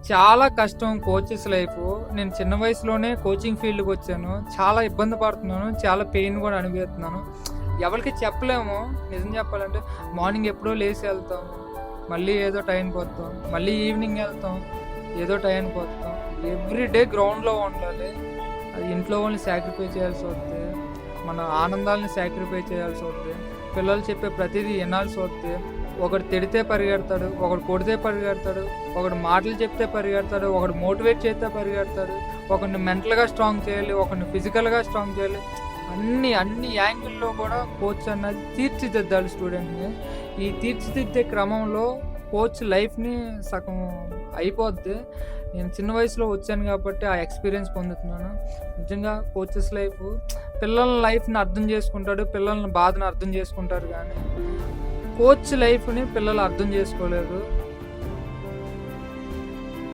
చాలా కష్టం coaches life. నేను చిన్న వయసులోనే కోచింగ్ ఫీల్డ్‌కొచ్చాను. చాలా ఇబ్బంది పడుతున్నాను. చాలా పెయిన్ గూడా అనుభవిస్తున్నాను. ఎవరికీ చెప్పలేము. నిజం చెప్పాలంటే మార్నింగ్ ఎప్పుడో లేసి ఎళ్తాం. మళ్ళీ ఏదో టైంకి వస్తాం. మళ్ళీ ఈవినింగ్ ఎళ్తాం. ఏదో టైంకి వస్తాం. ఎవ్రీ డే గ్రౌండ్‌లో ఉండాలి. అది ఇంట్లో వాళ్ళని సాక్రిఫై చేయాల్సి వద్ది. మన ఆనందాలను సాక్రిఫై చేయాల్సి వద్ది. పిల్లలు చెప్పే ప్రతీదీ ఇనాల్సి వద్ది. ఒకడు తిడితే పరిగెడతాడు. ఒకడు కొడితే పరిగెడతాడు. ఒకడు మాటలు చెప్తే పరిగెడతాడు. ఒకడు మోటివేట్ చేస్తే పరిగెడతాడు. ఒకడిని మెంటల్‌గా స్ట్రాంగ్ చేయాలి. ఒకడిని ఫిజికల్‌గా స్ట్రాంగ్ చేయాలి. అన్ని యాంగిల్‌లో కూడా కోచ్ అన్నది తీర్చిదిద్దాలి స్టూడెంట్‌ని. ఈ తీర్చిదిద్దే క్రమంలో కోచ్ లైఫ్‌ని సగం అయిపోద్ది. నేను చిన్న వయసులో వచ్చాను కాబట్టి ఆ ఎక్స్‌పీరియన్స్ పొందుతున్నాను. నిజంగా కోచెస్ లైఫు పిల్లల లైఫ్‌ని అర్థం చేసుకుంటాడు. పిల్లల బాధను అర్థం చేసుకుంటారు గానీ, కోచ్ లైఫ్‌ని పిల్లలు అర్థం చేసుకోలేరు.